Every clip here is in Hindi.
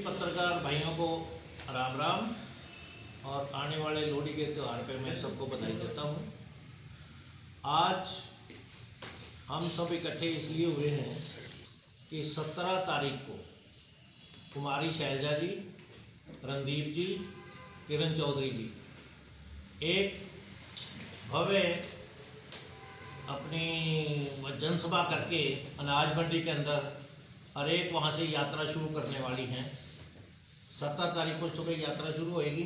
पत्रकार भाइयों को राम राम और आने वाले लोहड़ी के त्यौहार पे मैं सबको बधाई देता हूँ। आज हम सब इकट्ठे इसलिए हुए हैं कि 17 तारीख को कुमारी शैलजा जी, रणदीप जी, किरण चौधरी जी एक भव्य अपनी जनसभा करके अनाज मंडी के अंदर और एक वहाँ से यात्रा शुरू करने वाली हैं। 17 तारीख को सुबह यात्रा शुरू होएगी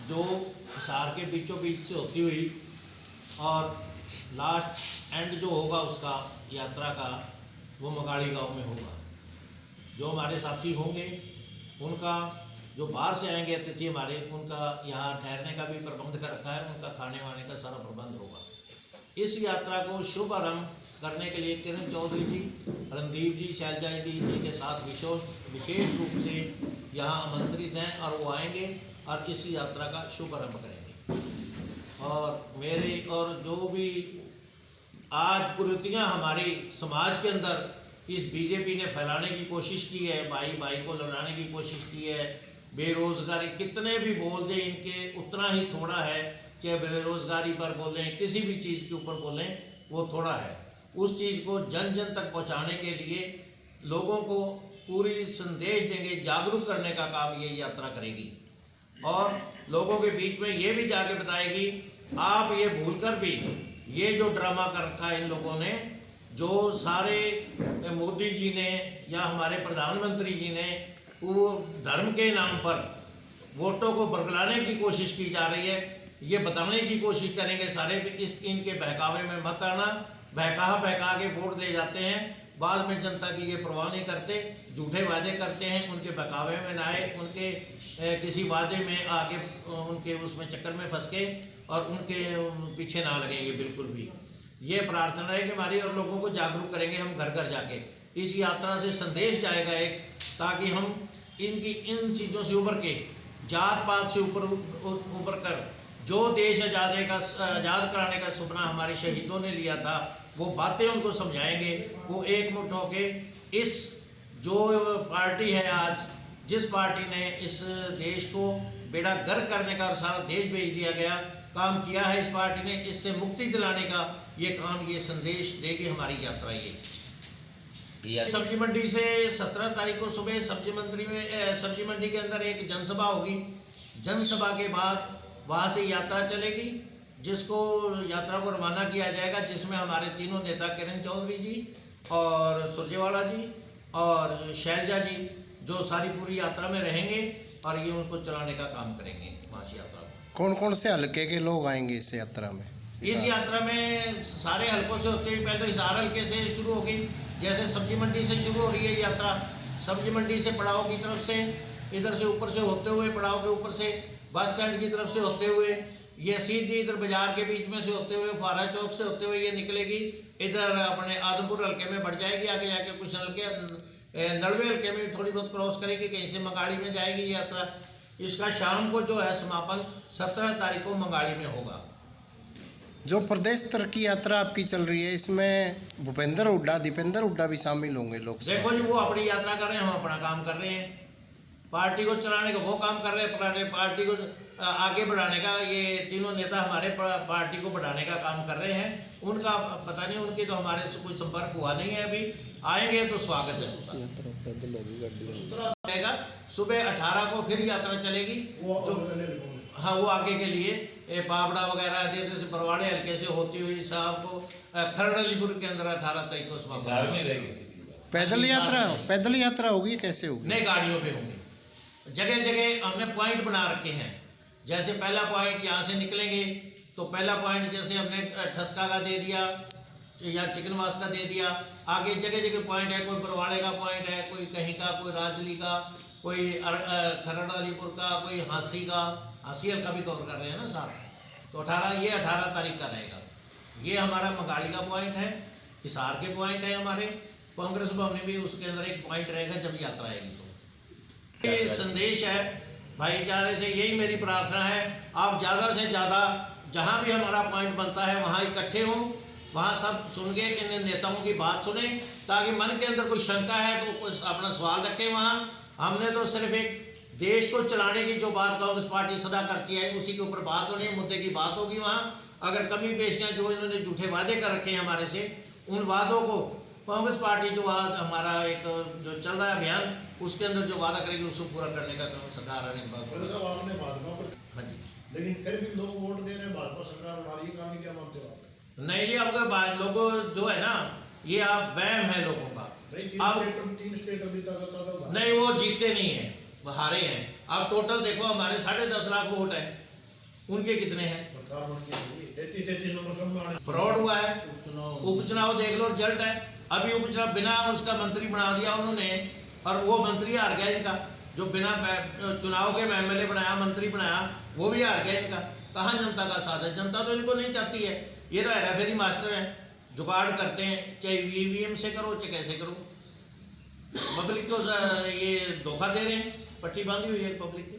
जो हिसार के बीचों बीच से होती हुई और लास्ट एंड जो होगा उसका यात्रा का वो मगाड़ी गांव में होगा। जो हमारे साथी होंगे उनका, जो बाहर से आएंगे अतिथि हमारे, उनका यहाँ ठहरने का भी प्रबंध कर रखा है, उनका खाने वाने का सारा प्रबंध होगा। इस यात्रा को शुभ आरंभ करने के लिए किरण चौधरी जी, रणदीप जी, शैलजा जी के साथ विशेष रूप से यहाँ आमंत्रित हैं और वो आएंगे और इस यात्रा का शुभ आरंभ करेंगे। और मेरे और जो भी आज कुरीतियाँ हमारे समाज के अंदर इस बीजेपी ने फैलाने की कोशिश की है, भाई भाई को लड़ाने की कोशिश की है, बेरोजगारी कितने भी बोल दें इनके उतना ही थोड़ा है। चाहे बेरोजगारी पर बोलें, किसी भी चीज़ के ऊपर बोलें, वो थोड़ा है। उस चीज़ को जन जन तक पहुंचाने के लिए लोगों को पूरी संदेश देंगे, जागरूक करने का काम ये यात्रा करेगी और लोगों के बीच में ये भी जाके बताएगी आप ये भूलकर भी ये जो ड्रामा कर रखा है इन लोगों ने, जो सारे मोदी जी ने या हमारे प्रधानमंत्री जी ने वो धर्म के नाम पर वोटों को बरगलाने की कोशिश की जा रही है, ये बताने की कोशिश करेंगे सारे इस इनके बहकावे में मत आना। बहका के वोट दे जाते हैं, बाद में जनता की ये परवाह नहीं करते, झूठे वादे करते हैं, उनके बहकावे में ना आए, उनके किसी वादे में आगे उनके उसमें चक्कर में फंस के और उनके पीछे ना लगेंगे बिल्कुल भी। ये प्रार्थना है कि हमारी, और लोगों को जागरूक करेंगे हम घर घर जाके। इस यात्रा से संदेश जाएगा एक, ताकि हम इनकी इन चीज़ों से उभर के, जात पात से ऊपर कर जो देश आज़ाद कराने का सपना हमारे शहीदों ने लिया था, वो बातें उनको समझाएंगे। वो एकमुठ होके इस जो पार्टी है आज, जिस पार्टी ने इस देश को बेड़ा गर्क करने का और सारा देश भेज दिया गया काम किया है, इस पार्टी ने इससे मुक्ति दिलाने का ये काम, ये संदेश देगी हमारी यात्रा। ये सब्जी मंडी से 17 तारीख को सुबह सब्जी मंडी के अंदर एक जनसभा होगी। जनसभा के बाद वहाँ से यात्रा चलेगी, जिसको यात्रा को रवाना किया जाएगा, जिसमें हमारे तीनों नेता किरण चौधरी जी और सुरजेवाला जी और शैलजा जी जो सारी पूरी यात्रा में रहेंगे और ये उनको चलाने का काम करेंगे वहाँ से यात्रा में। कौन कौन से हल्के के लोग आएंगे इस यात्रा में? इस यात्रा में सारे हल्कों से होते हुए पहले तो हिसार हल्के से शुरू होगी। जैसे सब्जी मंडी से शुरू हो रही है यात्रा, सब्जी मंडी से पड़ाव की तरफ से, इधर से ऊपर से होते हुए पड़ाव के ऊपर से बस स्टैंड की तरफ से होते हुए ये सीधी इधर बाजार के बीच में से होते हुए फारा चौक से होते हुए ये निकलेगी, इधर अपने आदमपुर हल्के में बढ़ जाएगी, आगे जाके कुछ हल्के नड़वे हल्के में थोड़ी बहुत क्रॉस करेगी, कहीं से मंगाड़ी में जाएगी ये यात्रा। इसका शाम को जो है समापन 17 तारीख को मंगाड़ी में होगा। जो प्रदेश स्तर की यात्रा आपकी चल रही है, इसमें भूपेंद्र हुड्डा, दीपेंद्र हुड्डा भी शामिल होंगे लोग? देखो जी, वो अपनी यात्रा कर रहे हैं, हम अपना काम कर रहे हैं। पार्टी को चलाने का वो काम कर रहे हैं, पार्टी को आगे बढ़ाने का ये तीनों नेता हमारे पार्टी को बढ़ाने का काम कर रहे हैं। उनका पता नहीं, उनके तो हमारे से कोई संपर्क हुआ नहीं है अभी। आएंगे तो स्वागत है उनका। सुबह 18 को फिर यात्रा चलेगी, जो हाँ वो आगे के लिए पावड़ा वगैरह जैसे बरवाड़े हल्के से होती हुई साहब को खरड़लीपुर के अंदर 18 तारीख को समाप्त। पैदल यात्रा होगी, कैसे होगी? नई गाड़ियों पे होंगी। जगह जगह हमने पॉइंट बना रखे हैं। जैसे पहला पॉइंट यहाँ से निकलेंगे तो पहला पॉइंट जैसे हमने ठसका का दे दिया या चिकनवास का दे दिया। आगे जगह जगह पॉइंट है, कोई बरवाड़े का पॉइंट है, कोई कहीं का, कोई राजली का, कोई खरड़लीपुर का, कोई हांसी का, हांसी हल्का भी कवर कर रहे हैं ना साथ। तो 18 तारीख का रहेगा। ये हमारा मंगाड़ी का पॉइंट है, हिसार के पॉइंट है हमारे, कांग्रेस भवन में भी उसके अंदर एक पॉइंट रहेगा जब यात्रा आएगी। तो ये संदेश है भाईचारे से, यही मेरी प्रार्थना है। आप ज़्यादा से ज़्यादा जहाँ भी हमारा पॉइंट बनता है वहाँ इकट्ठे हों, वहाँ सब सुन के इन नेताओं की बात सुने, ताकि मन के अंदर कोई शंका है तो अपना सवाल रखें वहाँ, हमने तो सिर्फ एक देश को चलाने की जो बात कांग्रेस पार्टी सदा करती है उसी के ऊपर बात होनी है, मुद्दे की बात होगी। वहाँ अगर कमी पेशियाँ जो इन्होंने झूठे वादे कर रखे हैं हमारे से, उन वादों को कांग्रेस पार्टी जो आज हमारा एक जो चल रहा है अभियान, उसके अंदर जो वादा करेगी उसको पूरा करने का काम सरकार आने के बाद। आपने भाजपा पर, हाँ जी, लेकिन फिर भी लोग वोट दे रहे हैं भाजपा सरकार बना रही है, काम नहीं, क्या मानते हो आप? नहीं ये अब लोगों जो है ना, ये आप वहम है लोगों का। भाई तीन स्टेट अभी तक नहीं, वो जीते नहीं है, वो हारे हैं। अब टोटल देखो हमारे 10.5 लाख वोट है, उनके कितने हैं? 33 नंबर फ्रॉड हुआ है। उपचुनाव देख लो, रिजल्ट है। अभी उपचुनाव बिना उसका मंत्री बना दिया उन्होंने, और वो मंत्री हार गया इनका। जो बिना चुनाव के एमएलए बनाया, मंत्री बनाया, वो भी हार गया इनका। कहाँ जनता का साथ है? जनता तो इनको नहीं चाहती है। ये तो हेराफेरी मास्टर है, जुगाड़ करते हैं, चाहे ईवीएम से करो चाहे कैसे करो। पब्लिक को ये धोखा दे रहे हैं, पट्टी बांधी हुई है पब्लिक की।